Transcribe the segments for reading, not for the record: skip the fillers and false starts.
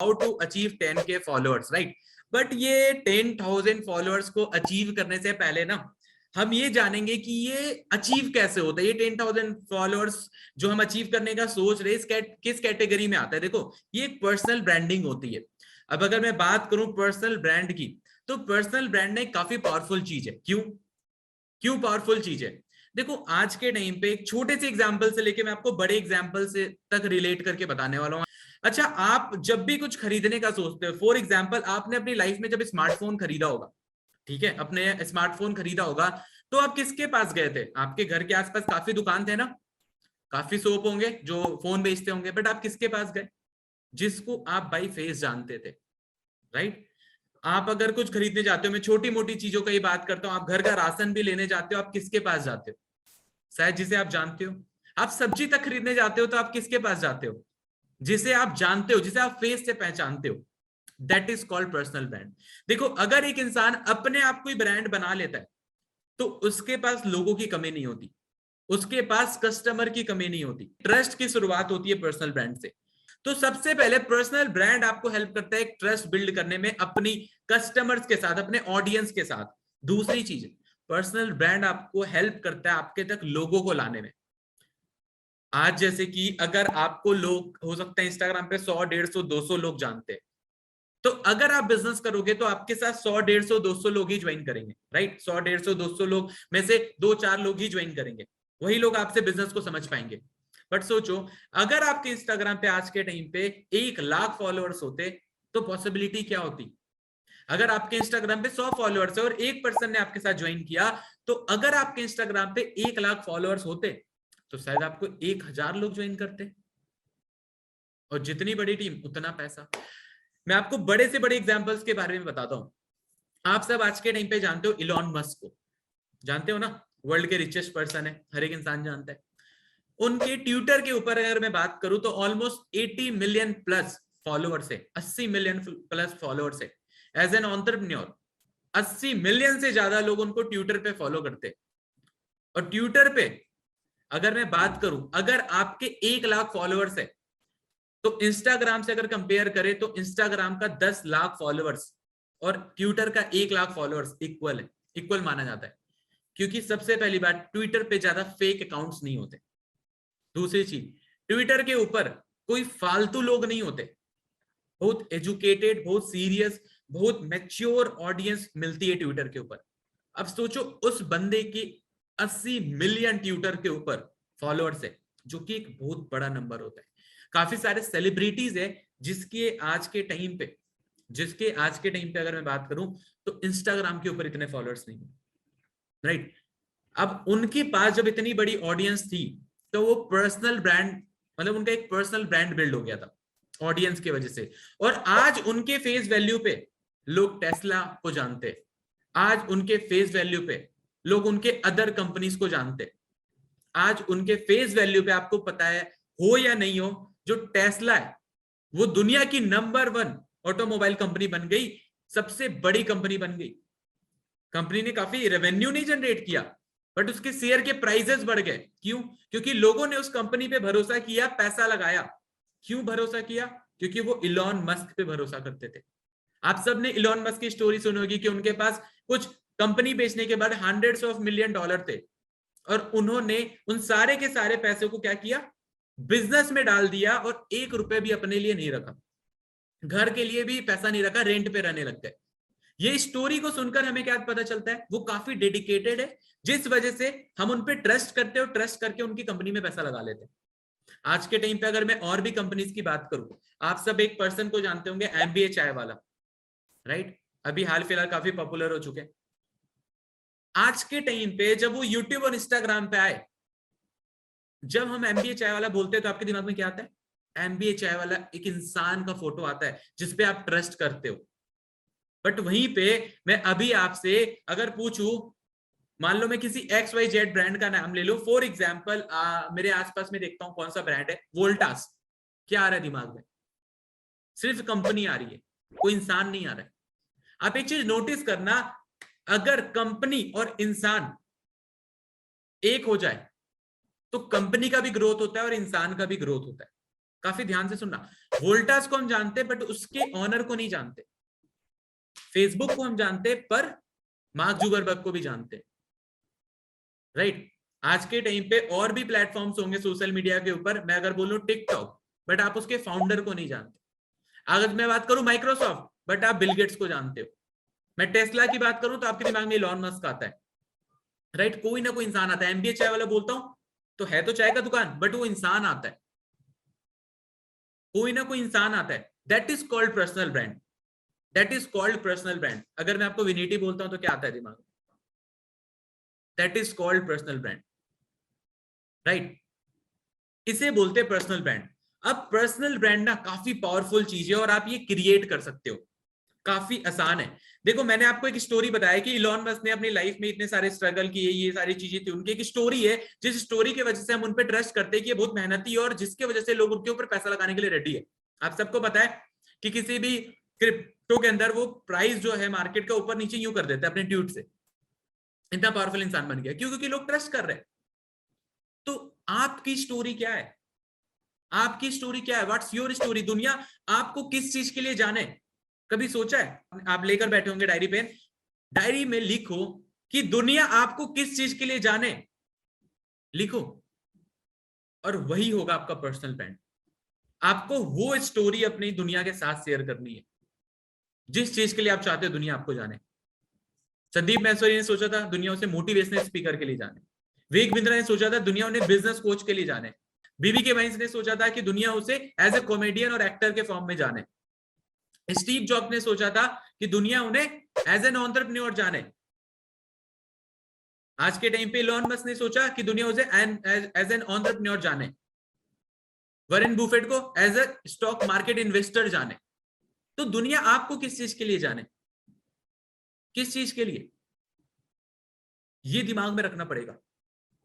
How to achieve 10K followers, right. But ये 10,000 followers को achieve करने से पहले ना हम ये जानेंगे कि ये अचीव कैसे होता है। ये 10,000 फॉलोअर्स जो हम अचीव करने का सोच रहे हैं किस कैटेगरी में आता है। देखो, ये एक पर्सनल ब्रांडिंग होती है। अब अगर मैं बात करूं पर्सनल ब्रांड की, तो पर्सनल ब्रांड एक काफी पावरफुल चीज है। क्यों पावरफुल चीज है? देखो, आज के टाइम पे एक छोटे से एग्जांपल से लेके मैं आपको बड़े एग्जांपल से तक रिलेट करके बताने वाला हूं। अच्छा, आप जब भी कुछ खरीदने का सोचते हो, फॉर एग्जांपल आपने अपनी लाइफ में जब स्मार्टफोन खरीदा होगा, ठीक है, अपने स्मार्टफोन खरीदा होगा, तो आप किसके पास गए थे? आपके घर के आसपास काफी दुकान थे ना, काफी शॉप होंगे जो फोन बेचते होंगे, बट आप किसके पास गए? जिसको आप बाई फेस जानते थे, राइट। आप अगर कुछ खरीदने जाते हो, मैं छोटी मोटी चीजों का ही बात करता हूं, आप घर का राशन भी लेने जाते हो, आप किसके पास जाते हो? शायद जिसे आप जानते हो। आप सब्जी तक खरीदने जाते हो तो आप किसके पास जाते हो? जिसे आप जानते हो, जिसे आप फेस से पहचानते हो। That is called personal brand. देखो, अगर एक इंसान अपने आप को ब्रांड बना लेता है तो उसके पास लोगों की कमी नहीं होती, उसके पास कस्टमर की कमी नहीं होती। ट्रस्ट की शुरुआत होती है पर्सनल ब्रांड से। तो सबसे पहले पर्सनल ब्रांड आपको हेल्प करता है एक ट्रस्ट बिल्ड करने में अपनी कस्टमर्स के साथ, अपने ऑडियंस के साथ। दूसरी चीज, पर्सनल ब्रांड आपको हेल्प करता है आपके तक लोगों को लाने में। आज जैसे कि अगर आपको लोग हो सकता है इंस्टाग्राम पे 100, 150, 200 लोग जानते हैं, तो अगर आप बिजनेस करोगे तो आपके साथ 100, 150, 200 लोग ही ज्वाइन करेंगे, राइट। 100, 150, 200 लोग में से 2-4 लोग ही ज्वाइन करेंगे, वही लोग आपसे बिजनेस को समझ पाएंगे। बट सोचो, अगर आपके इंस्टाग्राम पे आज के टाइम पे 1 लाख फॉलोअर्स होते तो पॉसिबिलिटी क्या होती? अगर आपके इंस्टाग्राम पे 100 फॉलोअर्स है और एक पर्सन ने आपके साथ ज्वाइन किया, तो अगर आपके इंस्टाग्राम पे 1 लाख फॉलोअर्स होते तो शायद आपको 1,000 लोग ज्वाइन करते। और जितनी बड़ी टीम उतना पैसा। मैं आपको बड़े से बड़े एग्जांपल्स के बारे में बताता हूं। आप सब आज के टाइम पे जानते हो इलॉन मस्क को, जानते हो ना, वर्ल्ड के रिचेस्ट पर्सन है, हर एक इंसान जानता है। उनके ट्विटर के ऊपर अगर मैं बात करूं तो ऑलमोस्ट 80 मिलियन प्लस फॉलोअर्स है, 80 मिलियन प्लस फॉलोअर्स है। एज एन एंटरप्रेन्योर 80 मिलियन से ज्यादा लोग उनको ट्विटर पे फॉलो करते हैं। और ट्विटर पे अगर मैं बात करूं, अगर आपके 1 लाख फॉलोअर्स है, तो इंस्टाग्राम से अगर कंपेयर करें तो इंस्टाग्राम का 10 लाख फॉलोअर्स और ट्विटर का 1 लाख फॉलोअर्स इक्वल है, इक्वल माना जाता है। क्योंकि सबसे पहली बात, ट्विटर पे ज्यादा फेक अकाउंट्स नहीं होते। दूसरी चीज, ट्विटर के ऊपर कोई फालतू लोग नहीं होते। बहुत एजुकेटेड, बहुत सीरियस, बहुत मैच्योर ऑडियंस मिलती है ट्विटर के ऊपर। अब सोचो, उस बंदे की 80 मिलियन ट्विटर के ऊपर फॉलोअर्स है, जो कि एक बहुत बड़ा नंबर होता है। काफी सारे सेलिब्रिटीज है जिसके आज के टाइम पे अगर मैं बात करूं तो इंस्टाग्राम के ऊपर इतने फॉलोअर्स नहीं है, राइट। अब उनके पास जब इतनी बड़ी ऑडियंस थी तो वो पर्सनल ब्रांड, मतलब उनका एक पर्सनल ब्रांड बिल्ड हो गया था ऑडियंस की वजह से। और आज उनके फेस वैल्यू पे लोग टेस्ला को जानते हैं, आज उनके फेस वैल्यू पे लोग उनके अदर कंपनीज को जानते हैं। आज उनके फेस वैल्यू पे आपको पता है, हो या नहीं हो, जो टेस्ला है वो दुनिया की नंबर 1 ऑटोमोबाइल कंपनी बन गई, सबसे बड़ी कंपनी बन गई। कंपनी ने काफी रेवेन्यू नहीं जनरेट किया, बट उसके शेयर के प्राइसेस बढ़ गए। क्यों? क्योंकि लोगों ने उस कंपनी पे भरोसा किया, पैसा लगाया। क्यों भरोसा किया? क्योंकि वो इलॉन मस्क पे भरोसा करते थे। आप सब ने इलॉन मस्क की स्टोरी सुनी होगी कि उनके पास कुछ कंपनी बेचने के बाद हंड्रेड्स ऑफ मिलियन डॉलर थे, और उन्होंने उन सारे के सारे पैसे को क्या किया? बिजनेस में डाल दिया, और 1 रुपए भी अपने लिए नहीं रखा, घर के लिए भी पैसा नहीं रखा, रेंट पे रहने लग गए। ये स्टोरी को सुनकर हमें क्या पता चलता है? वो काफी डेडिकेटेड है, जिस वजह से हम उन पे ट्रस्ट करते हैं और ट्रस्ट करके उनकी कंपनी में पैसा लगा लेते हैं। आज के टाइम पे अगर मैं और भी कंपनीज की बात करूं, आप सब एक पर्सन को जानते होंगे, एमबीए चाय वाला, राइट। अभी हाल फिलहाल काफी पॉपुलर हो चुके हैं। आज के टाइम पे जब वो यूट्यूब और इंस्टाग्राम पे आए, जब हम एमबीए चाय वाला बोलते हैं तो आपके दिमाग में क्या आता है? एमबीए चाय वाला एक इंसान का फोटो आता है जिसपे आप ट्रस्ट करते हो। बट वहीं पे मैं अभी आपसे अगर पूछूं, मान लो मैं किसी XYZ ब्रांड का नाम ले लूं, फॉर एग्जाम्पल मेरे आसपास में देखता हूं कौन सा ब्रांड है, वोल्टास। क्या आ रहा है दिमाग में? सिर्फ कंपनी आ रही है, कोई इंसान नहीं आ रहा है। आप एक चीज नोटिस करना, अगर कंपनी और इंसान एक हो जाए तो कंपनी का भी ग्रोथ होता है और इंसान का भी ग्रोथ होता है। काफी ध्यान से सुनना, वोल्टास को हम जानते बट उसके ऑनर को नहीं जानते। फेसबुक को हम जानते पर मार्क जुकरबर्ग को भी जानते, राइट। आज के टाइम पे और भी प्लेटफॉर्म्स होंगे सोशल मीडिया के ऊपर, मैं अगर बोलूं टिकटॉक, बट आप उसके फाउंडर को नहीं जानते। अगर मैं बात करूं माइक्रोसॉफ्ट, बट आप बिल गेट्स को जानते हो। मैं टेस्ला की बात करूं तो आपके दिमाग में इलॉन मस्क आता है, राइट। कोई ना कोई इंसान आता है। एमबीए चाय वाला बोलता हूं तो है तो चाय का दुकान, बट वो इंसान आता है, कोई ना कोई इंसान आता है। That is called personal brand, that is called personal brand. अगर मैं आपको विनिटी बोलता हूं तो क्या आता है दिमाग में? That is called personal brand, right. इसे बोलते हैं पर्सनल ब्रांड। अब पर्सनल ब्रांड ना काफी पावरफुल चीज है और आप ये क्रिएट कर सकते हो, काफी आसान है। देखो मैंने आपको एक स्टोरी बताया कि इलॉन मस्क ने अपनी लाइफ में इतने सारे स्ट्रगल किए, ये सारी चीजें थी, उनकी एक स्टोरी है जिस स्टोरी की वजह से हम उन पर ट्रस्ट करते हैं कि ये बहुत मेहनती है और जिसके वजह से लोग उनके ऊपर पैसा लगाने के लिए रेडी है। आप सबको पता है कि किसी भी क्रिप्टो के अंदर वो प्राइस जो है मार्केट का ऊपर नीचे यूं कर देता है अपने ट्वीट से। इतना पावरफुल इंसान बन गया क्यों? क्योंकि लोग ट्रस्ट कर रहे हैं। तो आपकी स्टोरी क्या है? आपकी स्टोरी क्या है? What's your story? दुनिया आपको किस चीज के लिए जाने? कभी सोचा है? आप लेकर बैठे होंगे डायरी पेन, डायरी में लिखो कि दुनिया आपको किस चीज के लिए जाने, लिखो। और वही होगा आपका पर्सनल ब्रांड। आपको वो स्टोरी अपनी दुनिया के साथ शेयर करनी है जिस चीज के लिए आप चाहते हो दुनिया आपको जाने। संदीप मैसोरी ने सोचा था दुनिया उसे मोटिवेशनल स्पीकर के लिए जाने। विवेक बिंद्रा ने सोचा था दुनिया उन्हें बिजनेस कोच के लिए जाने। बीबीके वाइंस ने सोचा था कि दुनिया उसे एज ए कॉमेडियन और एक्टर के फॉर्म में जाने। स्टीव जॉब ने सोचा था कि दुनिया उन्हें एज एन एंटरप्रेन्योर जाने। आज के टाइम पे इलॉन मस्क ने सोचा कि दुनिया उसे एज एन एंटरप्रेन्योर जाने। वॉरेन बुफेट को as a stock market investor जाने। तो दुनिया आपको किस चीज के लिए जाने? किस चीज के लिए? ये दिमाग में रखना पड़ेगा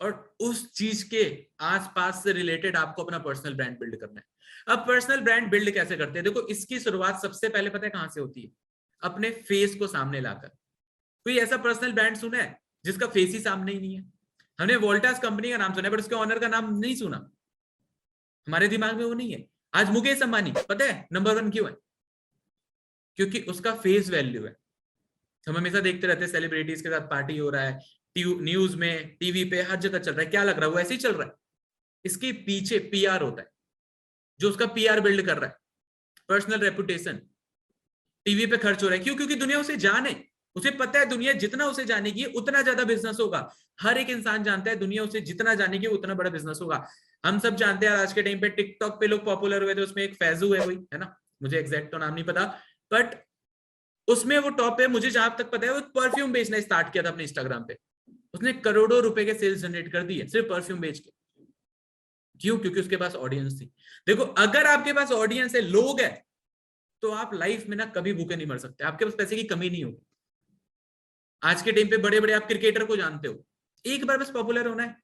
और उस चीज के आसपास से रिलेटेड आपको अपना पर्सनल ब्रांड बिल्ड करना है। अब पर्सनल ब्रांड बिल्ड कैसे करते हैं? देखो इसकी शुरुआत सबसे पहले पता है कहां से होती है? अपने फेस को सामने लाकर। कोई ऐसा पर्सनल ब्रांड सुना है जिसका फेस ही सामने ही नहीं है? हमने वोल्टास कंपनी का नाम सुना है बट उसके ऑनर का नाम नहीं सुना, हमारे दिमाग में वो नहीं है। आज मुकेश अंबानी पता है नंबर 1 क्यों है? क्योंकि उसका फेस वैल्यू है। हम हमेशा देखते रहते हैं सेलिब्रिटीज के साथ पार्टी हो रहा है, न्यूज में, टीवी पे, हर जगह चल रहा है। क्या लग रहा है वो ऐसे ही चल रहा है? इसके पीछे पीआर होता है जो उसका पीआर बिल्ड कर रहा है, पर्सनल रेपुटेशन। टीवी पे खर्च हो रहा है क्यों? क्योंकि दुनिया उसे जाने, उसे पता है दुनिया जितना उसे जानेगी उतना ज्यादा बिजनेस होगा। हर एक इंसान जानता है दुनिया उसे जितना जानेगी उतना बड़ा बिजनेस होगा। हम सब जानते हैं आज के टाइम पे टिकटॉक पे लोग पॉपुलर हुए थे, उसमें एक फैजू है कोई, है ना, मुझे एग्जैक्ट तो नाम नहीं पता, बट उसमें वो टॉप है। मुझे जहां तक पता है वो परफ्यूम बेचना स्टार्ट किया था अपने इंस्टाग्राम पे, उसने करोड़ों रुपए के सेल्स जनरेट कर दिए सिर्फ परफ्यूम बेच के। क्यों? क्योंकि उसके पास ऑडियंस थी। देखो अगर आपके पास ऑडियंस है, लोग है, तो आप लाइफ में ना कभी भूखे नहीं मर सकते, आपके पास पैसे की कमी नहीं होगी। आज के टाइम पे बड़े बड़े आप क्रिकेटर को जानते हो, एक बार बस पॉपुलर होना है।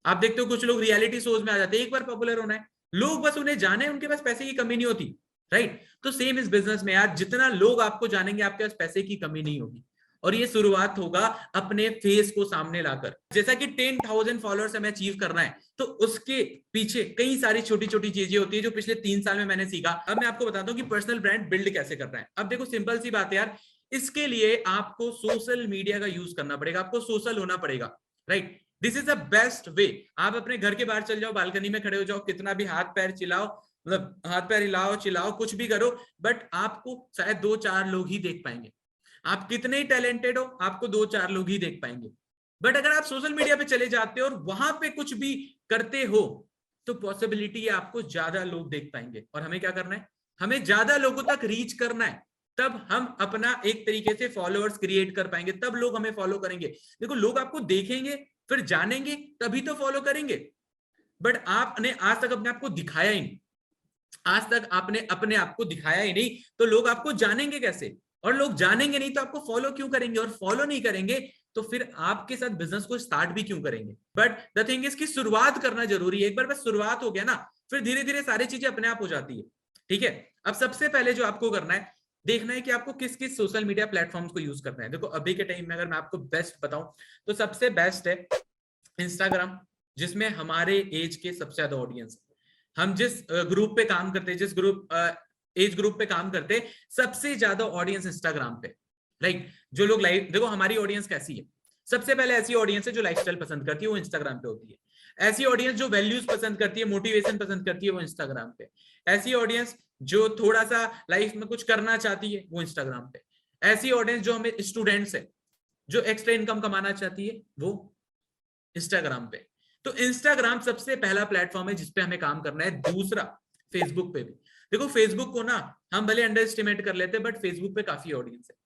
आप देखते हो कुछ लोग रियलिटी शोज में आ जाते हैं, एक बार पॉपुलर होना है, लोग बस उन्हें जाने, उनके पास पैसे की कमी नहीं होती, राइट। तो सेम इस बिजनेस में यार, जितना लोग आपको जानेंगे आपके पास पैसे की कमी नहीं होगी। और ये शुरुआत होगा अपने फेस को सामने लाकर। जैसा कि 10,000 फॉलोअर्स हमें अचीव करना है तो उसके पीछे कई सारी छोटी छोटी चीजें होती है जो पिछले 3 साल में मैंने सीखा। अब मैं आपको बताता हूं कि पर्सनल ब्रांड बिल्ड कैसे करना है। अब देखो सिंपल सी बात है यार, इसके लिए आपको सोशल मीडिया का यूज करना पड़ेगा, आपको सोशल होना पड़ेगा, right. This is the best way. आप अपने घर के बाहर चल जाओ, बालकनी में खड़े हो जाओ, कितना भी हाथ पैर चिल्लाओ, मतलब हाथ पैर हिलाओ चिल्लाओ कुछ भी करो, बट आपको शायद 2-4 लोग ही देख पाएंगे। आप कितने ही टैलेंटेड हो, आपको 2-4 लोग ही देख पाएंगे। बट अगर आप सोशल मीडिया पे चले जाते हो और वहां पे कुछ भी करते हो तो पॉसिबिलिटी है आपको ज्यादा लोग देख पाएंगे। और हमें क्या करना है? हमें ज्यादा लोगों तक रीच करना है, तब हम अपना एक तरीके से फॉलोअर्स क्रिएट कर पाएंगे, तब लोग हमें फॉलो करेंगे। देखो लोग आपको देखेंगे फिर जानेंगे तभी तो फॉलो करेंगे। बट आपने आज तक अपने आप को दिखाया ही नहीं, आज तक आपने अपने आप को दिखाया ही नहीं, तो लोग आपको जानेंगे कैसे? और लोग जानेंगे नहीं तो आपको फॉलो क्यों करेंगे? और फॉलो नहीं करेंगे तो फिर आपके साथ बिजनेस को स्टार्ट भी क्यों करेंगे? बट द थिंग इज कि शुरुआत करना जरूरी है। एक बार बस शुरुआत हो गया ना, फिर धीरे धीरे सारी चीजें अपने आप हो जाती है, ठीक है। अब सबसे पहले जो आपको करना है, देखना है कि आपको किस किस सोशल मीडिया प्लेटफॉर्म्स को यूज करना है। देखो अभी के टाइम में अगर मैं आपको बेस्ट बताऊं तो सबसे बेस्ट है इंस्टाग्राम, जिसमें हमारे एज के सबसे ज्यादा ऑडियंस है। हम जिस ग्रुप पे काम करते हैं, जिस ग्रुप एज ग्रुप पे काम करते हैं, सबसे ज्यादा ऑडियंस इंस्टाग्राम पे, राइट। जो लोग लाइव, देखो हमारी ऑडियंस कैसी है, सबसे पहले ऐसी ऑडियंस है जो लाइफस्टाइल पसंद करती है, वो इंस्टाग्राम पे होती है। ऐसी ऑडियंस जो वैल्यूज पसंद करती है, मोटिवेशन पसंद करती है, वो इंस्टाग्राम पे। ऐसी ऑडियंस जो थोड़ा सा लाइफ में कुछ करना चाहती है, वो इंस्टाग्राम पे। ऐसी ऑडियंस जो हमें स्टूडेंट्स है, जो एक्स्ट्रा इनकम कमाना चाहती है, वो इंस्टाग्राम पे। तो इंस्टाग्राम सबसे पहला प्लेटफॉर्म है जिसपे हमें काम करना है। दूसरा, फेसबुक पे भी देखो, फेसबुक को ना हम भले अंडर एस्टिमेट कर लेते हैं, बट फेसबुक पे काफी ऑडियंस है,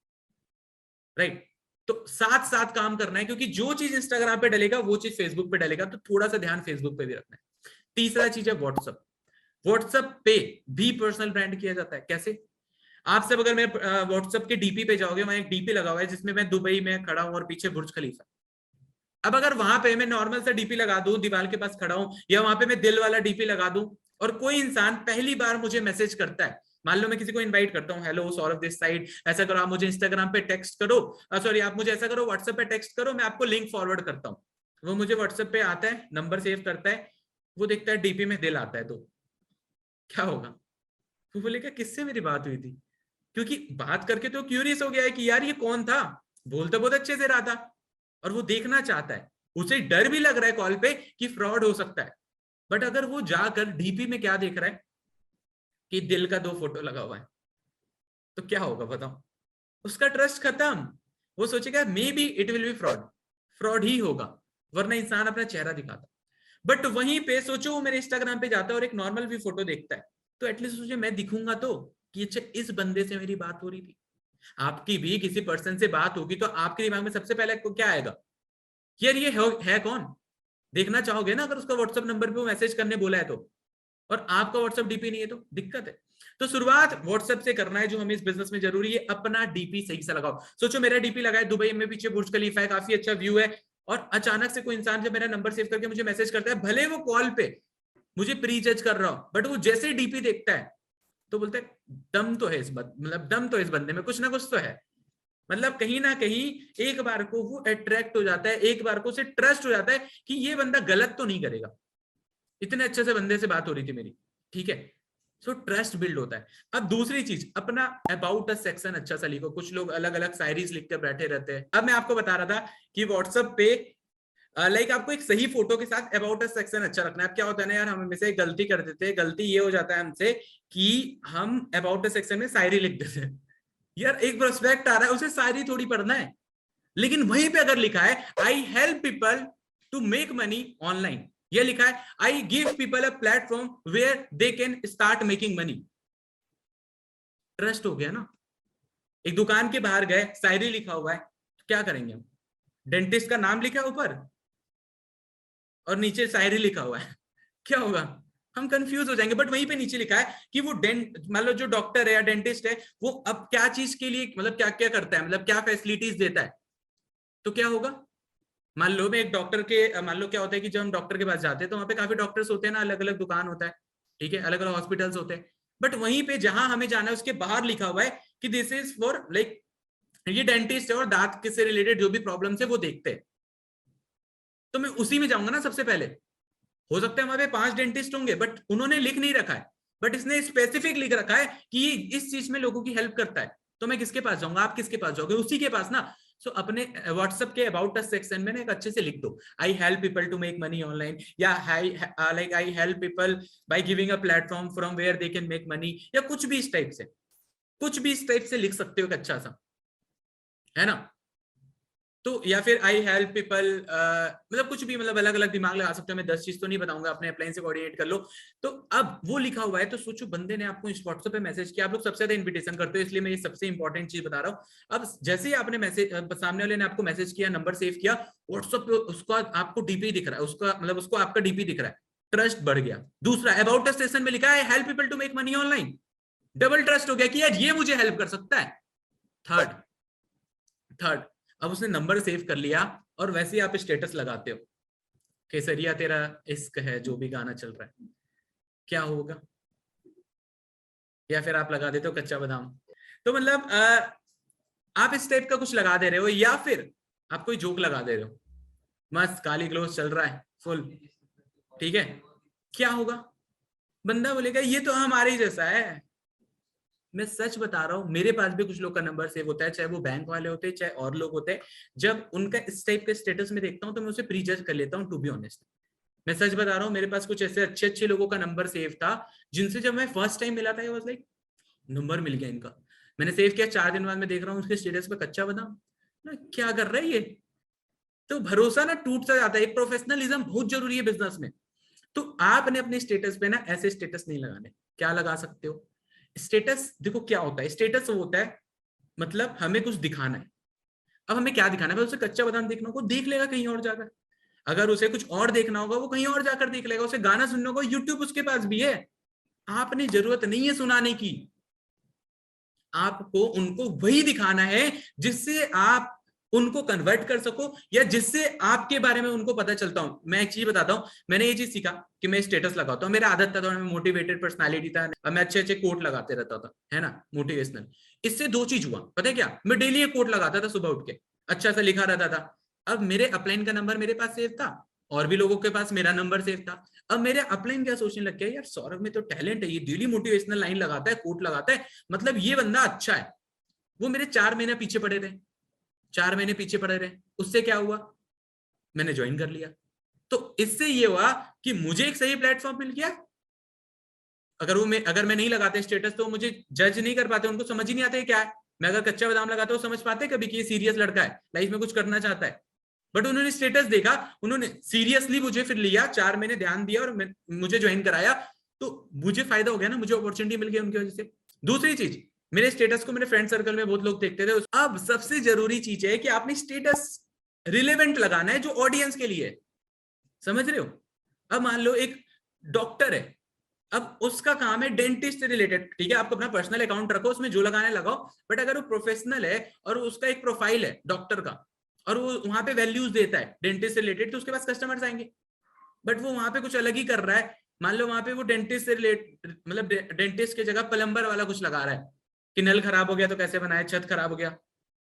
राइट। तो साथ साथ काम करना है, क्योंकि जो चीज इंस्टाग्राम पे डलेगा वो चीज फेसबुक पे डलेगा, तो थोड़ा सा ध्यान फेसबुक पे भी रखना है। तीसरा चीज है व्हाट्सएप। व्हाट्सएप पे भी पर्सनल ब्रांड किया जाता है। कैसे? आप सब अगर मैं व्हाट्सएप के डीपी पे जाओगे, वहां एक डीपी लगा हुआ है जिसमें मैं दुबई में खड़ा हूं और पीछे बुर्ज खलीफा। अब अगर वहां पे मैं नॉर्मल सा डीपी लगा दूं, दीवार के पास खड़ा हूं, या वहां पे मैं दिल वाला डीपी लगा दूं, और कोई इंसान पहली बार मुझे मैसेज करता है, मान लो मैं किसी को इनवाइट करता हूं, हेलो सौरभ दिस साइड, ऐसा करो आप मुझे इंस्टाग्राम पे टेक्स्ट करो, सॉरी आप मुझे ऐसा करो व्हाट्सएप पे टेक्स्ट करो, मैं आपको लिंक फॉरवर्ड करता हूं। वो मुझे व्हाट्सएप पे आता है, नंबर सेव करता है, वो देखता है डीपी में दिल आता है, तो क्या होगा? वो बोलेगा किससे मेरी बात हुई थी, क्योंकि बात करके तो क्यूरियस हो गया है कि यार ये कौन था, बोल तो बहुत अच्छे से रहा था, और वो देखना चाहता है। उसे डर भी लग रहा है कॉल पे कि फ्रॉड हो सकता है, बट अगर वो जाकर डीपी में क्या देख रहा है कि दिल का 2 फोटो लगा हुआ है, तो क्या होगा बताओ? उसका ट्रस्ट खत्म। वो सोचेगा may be it will be fraud, fraud ही होगा, वरना इंसान अपना चेहरा दिखाता। बट वहीं पे सोचो वो मेरे इंस्टाग्राम पे जाता है और एक नॉर्मल भी फोटो देखता है, तो एटलीस्ट मुझे मैं दिखूंगा तो कि अच्छा इस बंदे से मेरी बात हो रही थी। आपकी भी किसी पर्सन से बात होगी तो आपके दिमाग में सबसे पहले क्या आएगा? यार ये है कौन? देखना चाहोगे ना, अगर उसका व्हाट्सएप नंबर पे वो मैसेज करने बोला है तो, और आपका व्हाट्सएप डीपी नहीं है तो दिक्कत है। तो शुरुआत व्हाट्सएप से करना है, जो हमें इस बिजनेस में जरूरी है। अपना डीपी सही से लगाओ। सोचो मेरा डीपी लगा है दुबई में, पीछे बुर्ज खलीफा है, काफी अच्छा व्यू है, और अचानक से कोई इंसान जब मेरा नंबर सेव करके मुझे मैसेज करता है, भले वो कॉल पे मुझे प्री जज कर रहा हूं, बट वो जैसे ही डीपी देखता है तो बोलता है दम तो है इस मतलब दम तो इस बंदे में कुछ ना कुछ तो है। मतलब कहीं ना कहीं एक बार को वो अट्रैक्ट हो जाता है, एक बार को उसे ट्रस्ट हो जाता है कि ये बंदा गलत तो नहीं करेगा, इतने अच्छे से बंदे से बात हो रही थी मेरी, ठीक है। सो ट्रस्ट बिल्ड होता है। अब दूसरी चीज, अपना अबाउट अ सेक्शन अच्छा सा लिखो। कुछ लोग अलग अलग शायरीज लिख कर बैठे रहते हैं। अब मैं आपको बता रहा था कि व्हाट्सएप पे लाइक आपको एक सही फोटो के साथ अबाउट अ सेक्शन अच्छा रखना है। अब क्या होता है ना यार, हम हमेशा एक गलती कर देते हैं, गलती ये हो जाता है हमसे कि हम अबाउट अ सेक्शन में शायरी लिख देते हैं। यार एक प्रोस्पेक्ट आ रहा है, उसे शायरी थोड़ी पढ़ना है, लेकिन वहीं पे अगर लिखा है I help people to make money online, ये लिखा है I give people a platform where they can start making money, trust हो गया ना। एक दुकान के बाहर गए, शायरी लिखा हुआ है, तो क्या करेंगे हम? डेंटिस्ट का नाम लिखा है ऊपर और नीचे शायरी लिखा हुआ है, क्या होगा? हम कंफ्यूज हो जाएंगे। बट वहीं पे नीचे लिखा है कि वो मतलब जो डॉक्टर है या डेंटिस्ट है, वो अब क्या चीज के लिए, मतलब क्या क्या करता है, मतलब क्या फैसिलिटीज देता है, तो क्या होगा? मान लो मैं एक डॉक्टर के, मान लो क्या होता है कि जब हम डॉक्टर के पास जाते हैं तो वहां पे काफी डॉक्टर्स होते हैं ना, अलग अलग दुकान होता है, ठीक है, अलग अलग हॉस्पिटल्स होते हैं। बट वहीं पे जहां हमें जाना है उसके बाहर लिखा हुआ है कि दिस इज फॉर लाइक, ये डेंटिस्ट है और दांत से रिलेटेड जो भी प्रॉब्लम है वो देखते हैं, तो मैं उसी में जाऊंगा ना सबसे पहले। हो सकता है वहां पे 5 डेंटिस्ट होंगे, बट उन्होंने लिख नहीं रखा है, बट इसने स्पेसिफिक लिख रखा है कि ये इस चीज में लोगों की हेल्प करता है, तो मैं किसके पास जाऊंगा? आप किसके पास जाओगे? उसी के पास ना। सो अपने व्हाट्सएप के अबाउट अस सेक्शन में ना एक अच्छे से लिख दो, I help people to make money online, या like I help people by giving a platform from where they can make money, या कुछ भी इस टाइप से, कुछ भी इस टाइप से लिख सकते हो, अच्छा सा, है ना। तो या फिर आई हेल्प पीपल, मतलब कुछ भी, मतलब अलग अलग दिमाग लगा सकते हो। मैं 10 चीज तो नहीं बताऊंगा, अपने अप्लाइन से कोऑर्डिनेट कर लो। तो अब वो लिखा हुआ है, तो सोचो बंदे ने आपको इस व्हाट्सएप पे मैसेज किया, आप लोग सबसे ज्यादा इन्विटेशन करते हो, इसलिए मैं ये सबसे इंपॉर्टेंट चीज बता रहा हूँ। अब जैसे ही आपने मैसेज, सामने वाले ने आपको मैसेज किया, नंबर सेव किया, व्हाट्सएप पे उसका आपको डीपी दिख रहा है, उसका मतलब उसको आपका डीपी दिख रहा है, ट्रस्ट बढ़ गया। दूसरा, अबाउट अस सेक्शन में लिखा है help people to make money online, double trust हो गया कि यार ये मुझे हेल्प कर सकता है। थर्ड, थर्ड, अब उसने नंबर सेव कर लिया और वैसे ही आप स्टेटस लगाते हो, केसरिया तेरा इश्क है, जो भी गाना चल रहा है, क्या होगा? या फिर आप लगा देते हो कच्चा बादाम। तो मतलब आप इस टाइप का कुछ लगा दे रहे हो, या फिर आप कोई जोक लगा दे रहे हो, मस्त गाली ग्लोज चल रहा है फुल, ठीक है, क्या होगा? बंदा बोलेगा ये तो हमारे ही जैसा है। मैं सच बता रहा हूँ, मेरे पास भी कुछ लोग का नंबर सेव होता है, चाहे वो बैंक वाले होते हैं चाहे और लोग होते हैं। जब उनका इस टाइप के स्टेटस में देखता हूँ तो मैं उसे प्रीजज कर लेता हूँ, टू बी ऑनेस्ट। मैं सच बता रहा हूँ, मेरे पास कुछ ऐसे अच्छे अच्छे लोगों का नंबर सेव था जिनसे जब मैं फर्स्ट टाइम मिला था, वाज लाइक नंबर मिल गया इनका। मैंने सेव किया, 4 दिन बाद मैं देख रहा हूँ उसके स्टेटस पे कच्चा बादाम। ना क्या कर रहा है ये? तो भरोसा ना टूट सा जाता है। एक प्रोफेशनलिज्म बहुत जरूरी है बिजनेस में। तो आपने अपने स्टेटस पे ना ऐसे स्टेटस नहीं लगाने। क्या लगा सकते हो? स्टेटस देखो क्या होता है, स्टेटस वो होता है मतलब हमें कुछ दिखाना है। अब हमें क्या दिखाना है? उसे कच्चा बादाम देखना होगा, देख लेगा कहीं और जाकर। अगर उसे कुछ और देखना होगा, वो कहीं और जाकर देख लेगा। उसे गाना सुनना होगा, यूट्यूब उसके पास भी है। आपने जरूरत नहीं है सुनाने की। आपको उनको वही दिखाना है जिससे आप उनको कन्वर्ट कर सको, या जिससे आपके बारे में उनको पता चलता हूं। मैं एक चीज बताता हूं, मैंने ये चीज सीखा कि मैं स्टेटस लगाता हूं। मेरा आदत था, थोड़ा मैं मोटिवेटेड पर्सनालिटी था, मैं अच्छे अच्छे कोट लगाते रहता था, है ना, मोटिवेशनल। इससे दो चीज हुआ, पता है क्या? मैं डेली एक कोट लगाता था सुबह उठ के, अच्छा सा लिखा रहता था। अब मेरे अपलाइन का नंबर मेरे पास सेव था, और भी लोगों के पास मेरा नंबर सेव था। अब मेरे अपलाइन क्या सोचने लग गया, यार सौरभ में तो टैलेंट है, ये डेली मोटिवेशनल लाइन लगाता है, कोट लगाता है, मतलब ये बंदा अच्छा है। वो मेरे 4 महीने पीछे पड़े रहे, 4 महीने पीछे पड़े रहे। उससे क्या हुआ? मैंने ज्वाइन कर लिया। तो इससे ये हुआ कि मुझे एक सही प्लेटफॉर्म मिल गया। अगर मैं नहीं लगाते स्टेटस तो मुझे जज नहीं कर पाते, उनको समझ ही नहीं आते क्या है। मैं अगर कच्चा बादाम लगाता हूँ समझ पाते कभी कि ये सीरियस लड़का है, लाइफ में कुछ करना चाहता है। बट उन्होंने स्टेटस देखा, उन्होंने सीरियसली मुझे फिर लिया, 4 महीने ध्यान दिया और मुझे ज्वाइन कराया। तो मुझे फायदा हो गया ना, मुझे अपॉर्चुनिटी मिल गई उनकी वजह से। दूसरी चीज, मेरे स्टेटस को मेरे फ्रेंड सर्कल में बहुत लोग देखते थे। अब सबसे जरूरी चीज है कि आपने स्टेटस रिलेवेंट लगाना है, जो ऑडियंस के लिए है। समझ रहे हो? अब मान लो एक डॉक्टर है, अब उसका काम है डेंटिस्ट से रिलेटेड, ठीक है, आपको अपना पर्सनल अकाउंट रखो, उसमें जो लगाने लगाओ। बट अगर वो प्रोफेशनल है और उसका एक प्रोफाइल है डॉक्टर का, और वो वहां पे वैल्यूज देता है डेंटिस्ट से रिलेटेड, तो उसके पास कस्टमर्स आएंगे। बट वो वहां पे कुछ अलग ही कर रहा है, मान लो वहां पे वो डेंटिस्ट से रिलेटेड, मतलब डेंटिस्ट की जगह प्लम्बर वाला कुछ लगा रहा है कि नल खराब हो गया तो कैसे बनाए, छत खराब हो गया,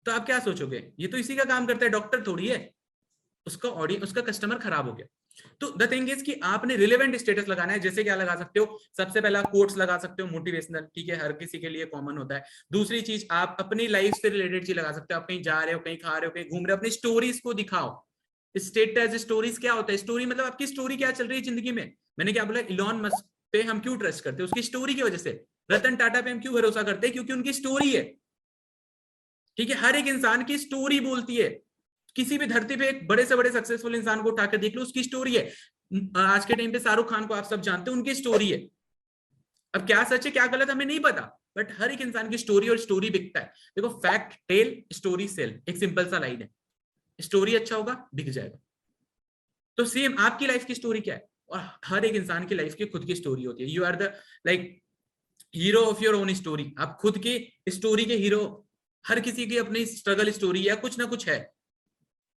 तो आप क्या सोचोगे? ये तो इसी का काम करता है, डॉक्टर थोड़ी है। उसका ऑडियंस, उसका कस्टमर खराब हो गया। तो द थिंग इज कि आपने रिलेवेंट स्टेटस लगाना है। जैसे क्या लगा सकते हो? सबसे पहला कोट्स लगा सकते हो मोटिवेशनल, ठीक है, हर किसी के लिए कॉमन होता है। दूसरी चीज, आप अपनी लाइफ से रिलेटेड चीज लगा सकते हो। आप कहीं जा रहे हो, कहीं खा रहे हो, कहीं घूम रहे हो, अपनी स्टोरीज को दिखाओ। स्टेटस स्टोरीज क्या होता है? स्टोरी मतलब आपकी स्टोरी क्या चल रही है जिंदगी में। मैंने क्या बोला, इलॉन मस्क पे हम क्यों ट्रस्ट करते हैं? उसकी स्टोरी की वजह से। रतन टाटा पे हम क्यों भरोसा करते हैं? क्योंकि उनकी स्टोरी है। ठीक है, हर एक इंसान की स्टोरी बोलती है। किसी भी धरती पे एक बड़े से बड़े सक्सेसफुल इंसान को उठाकर देख लो, उसकी स्टोरी है। आज के टाइम पे शाहरुख खान को आप सब जानते हैं, उनकी स्टोरी है। अब क्या सच है क्या गलत हमें नहीं पता, बट हर एक इंसान की स्टोरी, और स्टोरी बिकता है। देखो, फैक्ट टेल स्टोरी सेल, एक सिंपल सा लाइन है। स्टोरी अच्छा होगा, बिक जाएगा। तो सेम आपकी लाइफ की स्टोरी क्या है? और हर एक इंसान की लाइफ की खुद की स्टोरी होती है। You are the like hero of your own story. आप खुद की स्टोरी के हीरो। हर किसी की अपनी स्ट्रगल स्टोरी या कुछ ना कुछ है,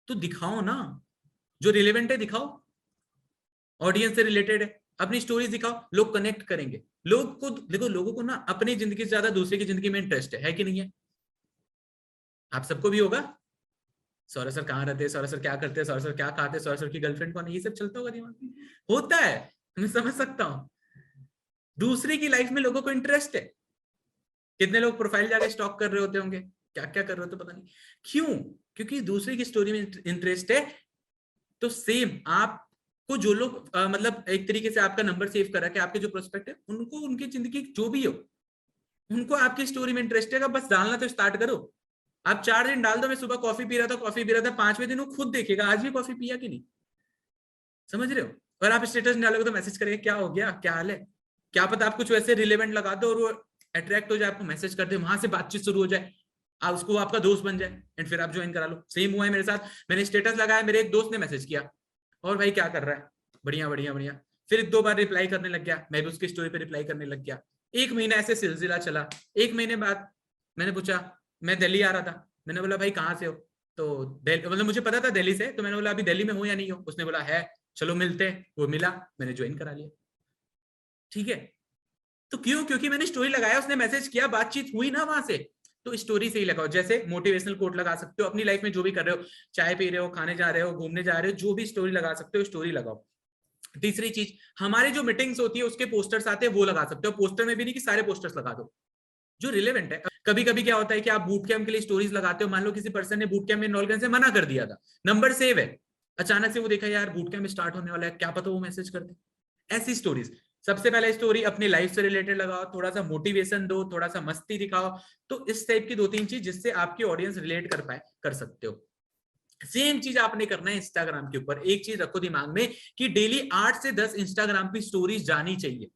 तो दिखाओ ना। जो रिलेवेंट है दिखाओ, ऑडियंस से रिलेटेड है, अपनी स्टोरीज दिखाओ, लोग कनेक्ट करेंगे। लोग को देखो, लोगों को ना अपनी जिंदगी से ज्यादा दूसरे की जिंदगी में इंटरेस्ट है कि नहीं है? आप सबको भी होगा। सौरभ सर कहाँ रहते हैं, सौरभ सर क्या करते हैं, सौरभ सर क्या खाते हैं, सौरभ सर की गर्लफ्रेंड कौन है, ये सब चलता होगा दिमाग में। होता है, मैं समझ सकता हूँ। दूसरे की लाइफ में लोगों को इंटरेस्ट है। कितने लोग प्रोफाइल जाके स्टॉक कर रहे होते होंगे, क्या क्या कर रहे होते पता नहीं क्यों? क्योंकि दूसरे की स्टोरी में इंटरेस्ट है। तो सेम आपको जो लोग मतलब एक तरीके से आपका नंबर सेव करा के आपके जो प्रोस्पेक्ट है, उनको उनकी जिंदगी जो भी हो, उनको आपकी स्टोरी में इंटरेस्ट है। बस डालना तो स्टार्ट करो। आप 4 दिन डाल दो, मैं सुबह कॉफी पी रहा था, कॉफी पी रहा था, 5वें दिन वो खुद देखेगा आज भी कॉफी पिया कि नहीं। समझ रहे हो? और आप स्टेटस डालोगे तो मैसेज करेगा क्या हो गया, क्या हाल है। क्या पता आप कुछ वैसे रिलेवेंट लगा दो और वो अट्रैक्ट हो जाए, आपको मैसेज कर दे, वहां से बातचीत शुरू हो जाए, आप उसको आपका दोस्त बन जाए, एंड फिर आप ज्वाइन करा लो। सेम हुआ है मेरे साथ। मैंने स्टेटस लगाया, मेरे एक दोस्त ने मैसेज किया, और भाई क्या कर रहा है, बढ़िया बढ़िया बढ़िया। फिर 2 बार रिप्लाई करने लग गया, मैं भी उसकी स्टोरी पे रिप्लाई करने लग गया। 1 महीना ऐसे सिलसिला चला। 1 महीने बाद मैंने पूछा, मैं दिल्ली आ रहा था, मैंने बोला भाई कहाँ से हो? तो मतलब मुझे पता था दिल्ली से, तो मैंने बोला अभी दिल्ली में हूँ या नहीं हो? उसने बोला है, चलो मिलते हैं। वो मिला, मैंने ज्वाइन करा लिया। ठीक है, तो क्यों? क्योंकि मैंने स्टोरी लगाया, उसने मैसेज किया, बातचीत हुई ना वहां से। तो स्टोरी से ही लगाओ। जैसे मोटिवेशनल कोट लगा सकते हो अपनी लाइफ में, जो भी कर रहे हो, चाय पी रहे हो, खाने जा रहे हो, घूमने जा रहे हो, जो भी स्टोरी लगा सकते हो, स्टोरी लगाओ। तीसरी चीज, हमारे जो मीटिंग्स होती है उसके पोस्टर्स आते हैं वो लगा सकते हो। पोस्टर में भी नहीं कि सारे पोस्टर्स लगा दो, जो रिलेवेंट है। कभी कभी क्या होता है कि आप बूट कैंप के लिए स्टोरीज लगाते हो, मान लो किसी पर्सन ने बूट कैंप में इनरोल करने से मना कर दिया था, नंबर सेव है, अचानक से वो देखा यार बूट कैंप स्टार्ट होने वाला है, क्या पता वो मैसेज कर दे। ऐसी स्टोरीज, सबसे पहले स्टोरी अपनी लाइफ से रिलेटेड लगाओ, थोड़ा सा मोटिवेशन दो, थोड़ा सा मस्ती दिखाओ। तो इस टाइप की 2-3 चीज जिससे आपकी ऑडियंस रिलेट कर पाए, कर सकते हो। सेम चीज आपने करना है इंस्टाग्राम के ऊपर। एक चीज रखो दिमाग में कि डेली 8 से 10 इंस्टाग्राम की स्टोरीज जानी चाहिए।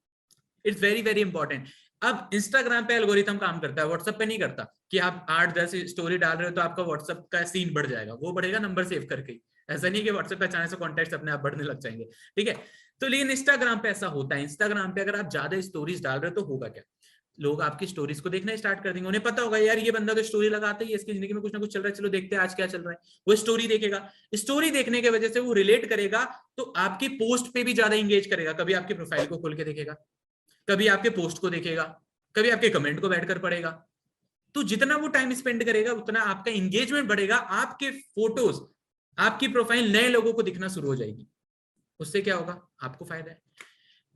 It's very very important. अब इंस्टाग्राम पे एल्गोरिथम काम करता है, व्हाट्सएप पे नहीं करता कि आप 8-10 स्टोरी डाल रहे हो तो आपका व्हाट्सएप का सीन बढ़ जाएगा, वो बढ़ेगा नंबर सेव करके। ऐसा नहीं कि व्हाट्सएप पे अचानक से कॉन्टेक्ट अपने आप बढ़ने लग जाएंगे, ठीक है। तो लेकिन इंस्टाग्राम पे ऐसा होता है। इंस्टाग्राम पे अगर आप ज्यादा स्टोरीज डाल रहे हो तो होगा क्या, लोग आपकी स्टोरीज को देखना स्टार्ट कर देंगे। उन्हें पता होगा यार ये बंदा तो स्टोरी लगाता ही है, इसकी जिंदगी में कुछ ना कुछ चल रहा है, चलो देखते हैं आज क्या चल रहा है। वो स्टोरी देखेगा, स्टोरी देखने की वजह से वो रिलेट करेगा, तो आपकी पोस्ट पे भी ज्यादा इंगेज करेगा। कभी आपकी प्रोफाइल को खोल के देखेगा, कभी आपके पोस्ट को देखेगा, कभी आपके कमेंट को बैठकर पढ़ेगा। तो जितना वो टाइम स्पेंड करेगा उतना आपका एंगेजमेंट बढ़ेगा, आपके फोटोज, आपकी प्रोफाइल नए लोगों को दिखना शुरू हो जाएगी। उससे क्या होगा, आपको फायदा है।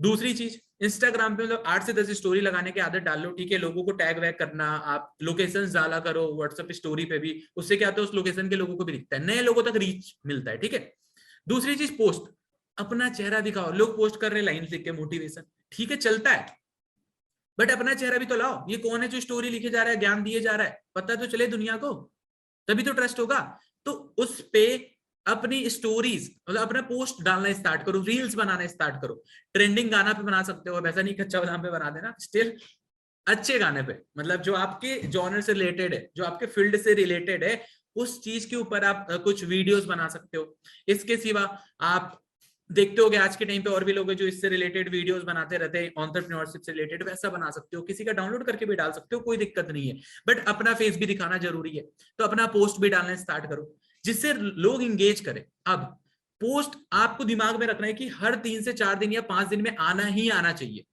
दूसरी चीज, इंस्टाग्राम पे मतलब 8 से 10 स्टोरी लगाने की आदत डाल लो, ठीक है। लोगों को टैग वैग करना, आप लोकेशन डाला करो व्हाट्सएप स्टोरी पे भी, उससे क्या होता है उस लोकेशन के लोगों को भी दिखता है, नए लोगों तक रीच मिलता है, ठीक है। दूसरी चीज, पोस्ट अपना चेहरा दिखाओ। लोग पोस्ट कर रहे हैं लाइन लिख के मोटिवेशन, ठीक है चलता है, बट अपना चेहरा भी तो लाओ। ये कौन है जो स्टोरी लिखे जा रहा है, ज्ञान दिए जा रहा है, पता तो चले दुनिया को, तभी तो ट्रस्ट होगा। तो उस पे अपनी स्टोरीज मतलब अपना पोस्ट डालना स्टार्ट करो, रील्स बनाना स्टार्ट करो। ट्रेंडिंग गाना पे बना सकते हो, वैसा नहीं कच्चा बादाम पे बना देना, स्टिल अच्छे गाने पे, मतलब जो आपके जॉनर से रिलेटेड है, जो आपके फील्ड से रिलेटेड है, उस चीज के ऊपर आप कुछ वीडियोस बना सकते हो। इसके सिवा आप देखते होगे आज के टाइम पे और भी लोग हैं जो इससे रिलेटेड वीडियोस बनाते रहते हैं, एंटरप्रेन्योरशिप से रिलेटेड, वैसा बना सकते हो। किसी का डाउनलोड करके भी डाल सकते हो, कोई दिक्कत नहीं है, बट अपना फेस भी दिखाना जरूरी है। तो अपना पोस्ट भी डालना स्टार्ट करो जिससे लोग इंगेज करें। अब पोस्ट आपको दिमाग में रखना है कि हर 3 से 4 दिन या 5 दिन में आना ही आना चाहिए।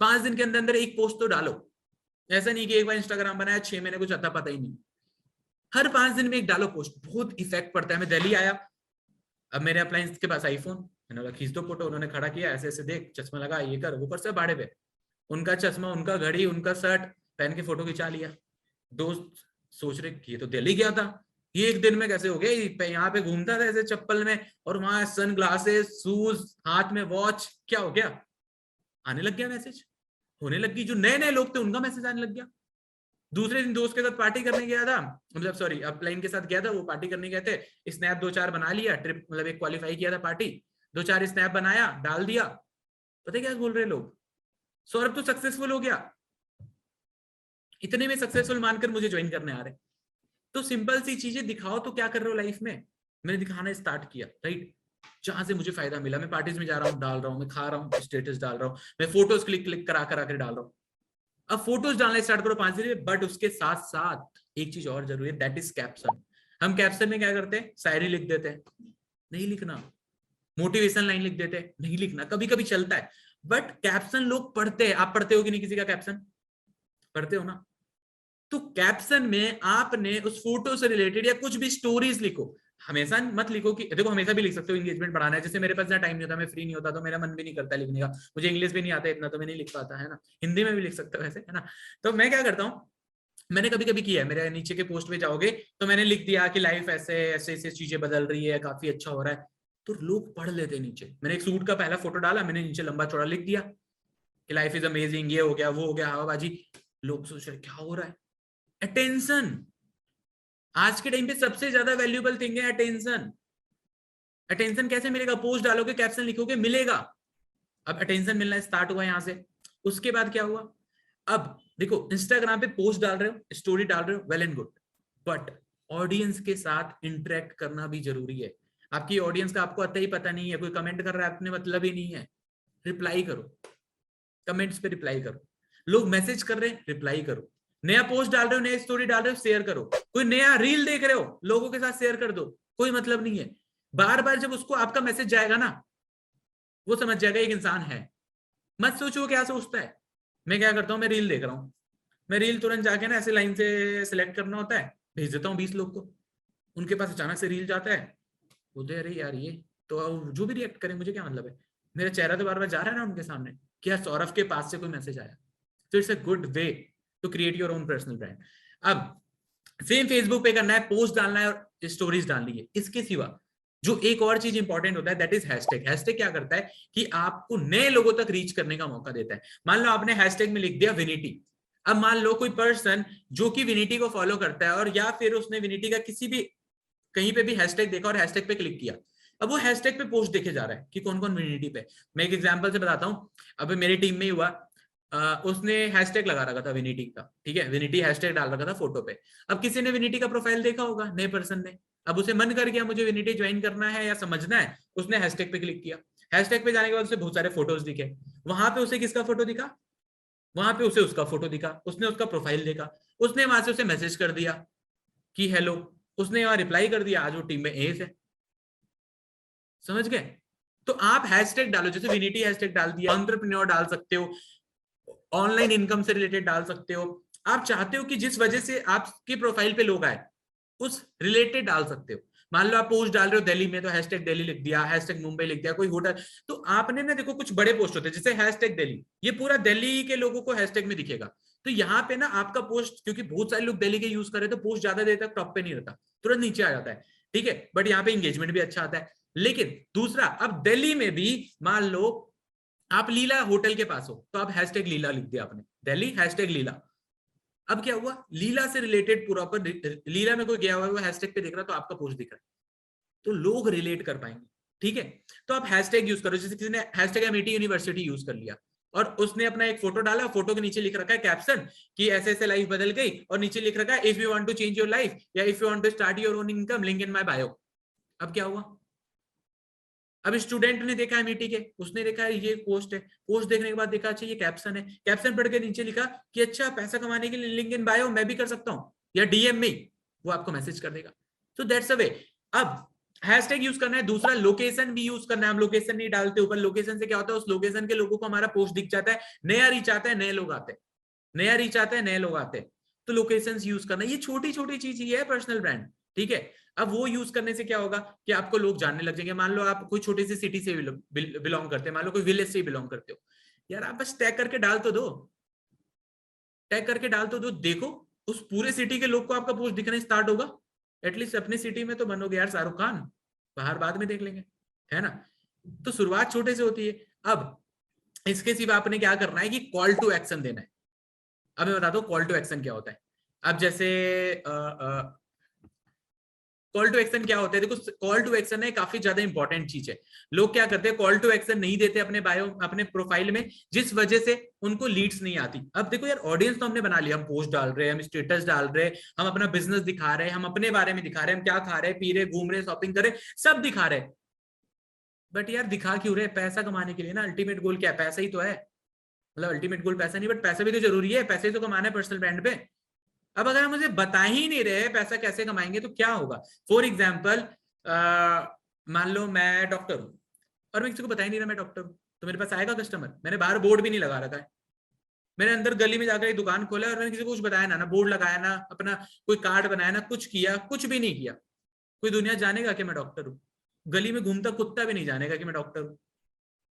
5 दिन के अंदर अंदर एक पोस्ट तो डालो। ऐसा नहीं कि एक बार इंस्टाग्राम बनाया 6 महीने कुछ आता पता ही नहीं, हर 5 दिन में एक डालो पोस्ट, बहुत इफेक्ट पड़ता है। मैं दिल्ली आया, अब मेरे अप्लायंस के पास आईफोन, मैंने बोला खींच दो फोटो, उन्होंने खड़ा किया, ऐसे ऐसे देख, चश्मा लगा, ये कर, ऊपर से बाड़े पे उनका चश्मा, उनका घड़ी, उनका शर्ट पहन के फोटो खिंचा लिया। दोस्त सोच रहे कि ये तो दिल्ली गया था, ये एक दिन में कैसे हो गया, यहाँ पे घूमता था ऐसे चप्पल में, और वहां सन ग्लासेस, शूज, हाथ में वॉच, क्या हो गया। आने लग गया मैसेज, होने लगी, जो नए नए लोग थे उनका मैसेज आने लग गया। दूसरे दिन दोस्त के साथ पार्टी करने गया था, मतलब सॉरी अपलाइन के साथ गया था, वो पार्टी करने गए थे, स्नैप 2-4 बना लिया, ट्रिप मतलब एक क्वालिफाई किया था पार्टी, 2-4 स्नैप बनाया डाल दिया। पता है क्या बोल रहे लोग, सौरभ तो सक्सेसफुल हो गया, इतने में सक्सेसफुल मानकर मुझे ज्वाइन करने आ रहे। तो सिंपल सी चीजें दिखाओ, तो क्या कर रहे हो लाइफ में। मैंने दिखाना स्टार्ट किया, राइट, जहां से मुझे फायदा मिला। मैं पार्टीज में जा रहा हूँ, डाल रहा हूँ, मैं खा रहा हूँ, स्टेटस डाल रहा हूँ, मैं फोटोज क्लिक क्लिक करा करा कर डाल रहा हूँ। अब फोटोज डालना स्टार्ट करो 5 दिन में, बट उसके साथ साथ एक चीज और जरूरी है, दैट इज कैप्शन। हम कैप्शन में क्या करते हैं, शायरी लिख देते हैं, नहीं लिखना। मोटिवेशन लाइन लिख देते हैं, नहीं लिखना। कभी कभी चलता है, बट कैप्शन लोग पढ़ते हैं। आप पढ़ते हो कि नहीं किसी का कैप्शन, पढ़ते हो ना। तो कैप्शन में आपने उस फोटो से रिलेटेड या कुछ भी स्टोरीज लिखो। हमेशा मत लिखो कि देखो, हमेशा भी लिख सकते हो, एंगेजमेंट बढ़ाना है। जैसे मेरे पास ना टाइम नहीं होता, मैं फ्री नहीं होता, तो मेरा मन भी नहीं करता लिखने का, मुझे इंग्लिश भी नहीं आता इतना, तो मैं नहीं लिख पाता, है ना। हिंदी में भी लिख सकता हूँ वैसे, है ना। तो मैं क्या करता हूँ, मैंने कभी कभी किया है, मेरे नीचे के पोस्ट पे जाओगे तो मैंने लिख दिया कि लाइफ ऐसे ऐसे ऐसे चीजें बदल रही है, काफी अच्छा हो रहा है, तो लोग पढ़ लेते हैं नीचे। मैंने एक सूट का पहला फोटो डाला, मैंने नीचे लंबा चौड़ा लिख दिया कि लाइफ इज अमेजिंग, ये हो गया, वो हो गया, हवाबाजी। लोग सोच रहे क्या हो रहा है, अटेंशन। आज के टाइम पे सबसे ज्यादा वैल्यूएबल थिंग है अटेंशन। अटेंशन कैसे मिलेगा, पोस्ट डालोगे, कैप्शन लिखोगे, मिलेगा। अब अटेंशन मिलना स्टार्ट हुआ यहां से। उसके बाद क्या हुआ, अब देखो इंस्टाग्राम पे पोस्ट डाल रहे हो, स्टोरी डाल रहे हो, well and good, but audience के साथ इंटरेक्ट करना भी जरूरी है। आपकी ऑडियंस का आपको अता ही पता नहीं है, कोई कमेंट कर रहा है, अपने मतलब ही नहीं है, रिप्लाई करो, कमेंट्स पे रिप्लाई करो। लोग मैसेज कर रहे हैं, रिप्लाई करो। नया पोस्ट डाल रहे हो, नया स्टोरी डाल रहे हो, शेयर करो। कोई नया रील देख रहे हो, लोगों के साथ शेयर कर दो, कोई मतलब नहीं है। बार बार जब उसको आपका मैसेज जाएगा ना, वो समझ जाएगा एक इंसान है। मत सोचो क्या सोचता है। मैं क्या करता हूँ, मैं रील देख रहा हूँ, मैं रील तुरंत जाके ना ऐसे लाइन से सिलेक्ट करना होता है, भेज देता हूँ 20 लोग को। उनके पास अचानक से रील जाता है, बोलते अरे यार ये तो, जो भी रिएक्ट करे मुझे क्या मतलब है। मेरा चेहरा तो बार बार जा रहा है ना उनके सामने कि यार सौरभ के पास से कोई मैसेज आया, तो it's a good way to create your own personal brand. अब सेम फेसबुक पे करना है, पोस्ट डालना है और स्टोरीज डालनी है। इसके सिवा जो एक और चीज इंपॉर्टेंट होता है दैट इज हैशटैग। हैशटैग क्या करता है कि आपको नए लोगों तक रीच करने का मौका देता है। मान लो आपने हैशटैग में लिख दिया विनिटी, अब मान लो कोई पर्सन जो कि विनिटी को फॉलो करता है और या फिर उसने विनिटी का किसी भी कहीं पे भी हैशटैग देखा और हैशटैग पे क्लिक किया, अब वो हैशटैग पे पोस्ट देखे जा रहा है कि कौन कौन विनिटी पे। मैं एक एग्जांपल से बताता हूँ, अब मेरी टीम में ही हुआ, उसने हैशटैग लगा रखा था विनिटी का, ठीक है, विनिटी हैशटैग डाल रखा था फोटो पे। अब किसी ने विनिटी का प्रोफाइल देखा होगा, नए पर्सन ने, अब उसे मन कर गया मुझे विनिटी ज्वाइन करना है या समझना है, उसने हैशटैग पे क्लिक किया। हैशटैग पे जाने के बाद उसे बहुत सारे फोटोज दिखे, वहां पे उसे किसका फोटो दिखा, वहां पे उसे उसका फोटो दिखा, उसने उसका प्रोफाइल देखा, उसने वहां से उसे मैसेज कर दिया कि हेलो, उसने वहां रिप्लाई कर दिया, आज वो टीम में एस है। समझ गए? तो आप हैशटैग डालो, जैसे विनिटी हैशटैग डाल दिया, एंटरप्रेन्योर डाल सकते हो, ऑनलाइन इनकम से रिलेटेड डाल सकते हो। आप चाहते हो कि जिस वजह से आपके प्रोफाइल पे लोग आए उस रिलेटेड डाल सकते हो। मान लो आप पोस्ट डाल रहे हो दिल्ली में, तो हैशटैग दिल्ली लिख दिया, हैशटैग मुंबई लिख दिया, कोई होटल, तो आपने ना देखो कुछ बड़े पोस्ट होते हैं जैसे हैशटैग दिल्ली, ये पूरा दिल्ली के लोगों को हैशटैग में दिखेगा। तो यहाँ पे ना आपका पोस्ट, क्योंकि बहुत सारे लोग दिल्ली के यूज कर रहे हैं, तो पोस्ट ज्यादा देर तक टॉप पे नहीं रहता, तुरंत नीचे आ जाता है, ठीक है, बट यहाँ पे इंगेजमेंट भी अच्छा आता है। लेकिन दूसरा, अब दिल्ली में भी मान लो आप लीला होटल के पास हो, तो आप हैशटैग लीला लिख दिया आपने, दिल्ली हैशटैग लीला। अब क्या हुआ, लीला से रिलेटेड पूरा पर, लीला में कोई गया हुआ है वो हैशटैग पे देख रहा, तो आपका पोस्ट दिख रहा है, तो लोग रिलेट कर पाएंगे, ठीक है। तो आप हैशटैग यूज करो, जैसे किसी ने हैशटैग एमआईटी यूनिवर्सिटी यूज कर लिया और उसने अपना एक फोटो डाला, फोटो के नीचे लिख रखा है कैप्शन कि ऐसे ऐसे लाइफ बदल गई, और नीचे लिख रखा है if you want to change your life या if you want to start your own income, link in my bio. अब क्या हुआ, अब स्टूडेंट ने देखा एमईटी के, उसने देखा ये पोस्ट है, पोस्ट देखने के बाद देखा अच्छा ये कैप्शन है, कैप्शन पढ़ के नीचे लिखा कि अच्छा पैसा कमाने के लिए लिंक इन बायो मैं भी कर सकता हूँ, या डीएम में वो आपको मैसेज कर देगा। सो दैट्स अ वे। अब हैशटैग यूज करना है, दूसरा लोकेशन भी यूज करना है। हम लोकेशन नहीं डालते ऊपर, लोकेशन से क्या होता है, उस लोकेशन के लोगों को हमारा पोस्ट दिख जाता है, नया रीच आता है, नए लोग आते हैं, नया रीच आता है, नए लोग आते हैं। तो लोकेशन यूज करना, ये छोटी छोटी चीज ही है पर्सनल ब्रांड, ठीक है। अब वो यूज करने से क्या होगा कि आपको लोग जानने लग जाएंगे। मान लो आप कोई छोटी सी सिटी से बिलोंग करते हैं, मान लो कोई विलेज से बिलोंग करते हो, यार आप बस टैग करके डाल तो दो, टैग करके डाल तो दो, देखो उस पूरे सिटी के लोग को आपका पोस्ट दिखना स्टार्ट होगा। एटलीस्ट अपनी सिटी में तो बनोगे यार शाहरुख खान, बाहर बाद में देख लेंगे, है ना। तो शुरुआत छोटे से होती है। अब इसके सिवा आपने क्या करना है कि कॉल टू एक्शन देना है। अब मैं बताता हूँ कॉल टू एक्शन क्या होता है। अब जैसे कॉल टू एक्शन क्या होता है, देखो कॉल टू एक्शन है काफी ज्यादा इंपॉर्टेंट चीज है। लोग क्या करते हैं, कॉल टू एक्शन नहीं देते अपने बायो, अपने प्रोफाइल में, जिस वजह से उनको लीड्स नहीं आती। अब देखो यार, ऑडियंस तो हमने बना लिया, हम पोस्ट डाल रहे हैं, हम स्टेटस डाल रहे हैं, हम अपना बिजनेस दिखा रहे हैं, हम अपने बारे में दिखा रहे हैं, हम क्या खा रहे हैं, पी रहे, घूम रहे, शॉपिंग कर रहे, सब दिखा रहे हैं। बट यार दिखा क्यों रहे, पैसा कमाने के लिए ना, अल्टीमेट गोल क्या है, पैसा ही तो है। मतलब अल्टीमेट गोल पैसा नहीं, बट पैसा भी तो जरूरी है, पैसे तो कमाना है पर्सनल ब्रांड पे। अब अगर हम मुझे बता ही नहीं रहे पैसा कैसे कमाएंगे तो क्या होगा। फॉर एग्जाम्पल, मान लो मैं डॉक्टर हूं और मैं किसी को बता ही नहीं रहा मैं डॉक्टर हूं, तो मेरे पास आएगा कस्टमर। मैंने बाहर बोर्ड भी नहीं लगा रखा है, मैंने अंदर गली में जाकर एक दुकान खोला और मैंने किसी को कुछ बताया ना, ना बोर्ड लगाया, ना अपना कोई कार्ड बनाया, ना कुछ किया, कुछ भी नहीं किया। कोई दुनिया जानेगा कि मैं डॉक्टर हूँ? गली में घूमता कुत्ता भी नहीं जानेगा कि मैं डॉक्टर हूँ,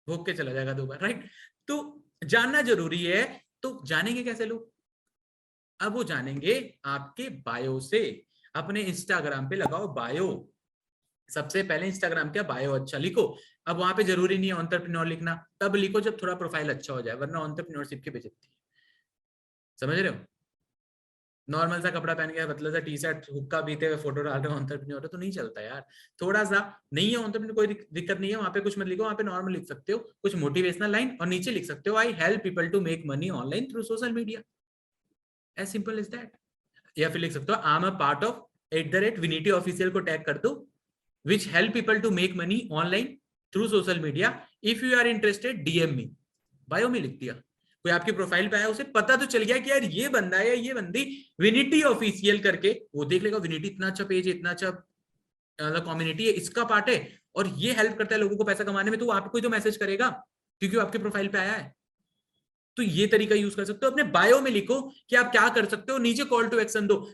भोग के चला जाएगा 2 बार, राइट। तो जानना जरूरी है। तो जानेंगे कैसे लोग, अब वो जानेंगे आपके बायो से। अपने इंस्टाग्राम पे लगाओ बायो, सबसे पहले इंस्टाग्राम का बायो अच्छा लिखो। अब वहां पे जरूरी नहीं है एंटरप्रेन्योर लिखना, तब लिखो जब थोड़ा प्रोफाइल अच्छा हो जाए, वरना एंटरप्रेन्योरशिप की बेइज्जती है। समझ रहे हो? नॉर्मल सा कपड़ा पहन के, मतलब सा टी शर्ट, हुक्का पीते हुए फोटो डाल रहे हो, एंटरप्रेन्योर तो नहीं चलता यार। थोड़ा सा नहीं है एंटरप्रेन्योर, कोई दिक्कत नहीं है, वहां पे कुछ मत लिखो, वहां पे नॉर्मल लिख सकते हो, कुछ मोटिवेशनल लाइन, और नीचे लिख सकते हो I help people to make money online through social media, as simple is that. या फिर लिख सकते हो I am a part of @विनिटी ऑफिशियल को टैग कर दो, which help people to make money online through social media, if you are interested DM me. Bio में लिख दिया। कोई आपकी प्रोफाइल पे आया, उसे पता तो चल गया कि यार ये बंदा है या ये बंदी विनिटी ऑफिशियल करके, वो देख लेगा विनिटी इतना अच्छा पेज है, इतना अच्छा कम्युनिटी है, इसका पार्ट है और ये हेल्प करता है लोगों को पैसा कमाने में, तो आपको ही तो मैसेज करेगा क्योंकि वो आपके प्रोफाइल पे आया है। तो ये तरीका यूज कर सकते हो। अपने बायो में लिखो कि आप क्या कर सकते हो, नीचे कॉल टू एक्शन दो।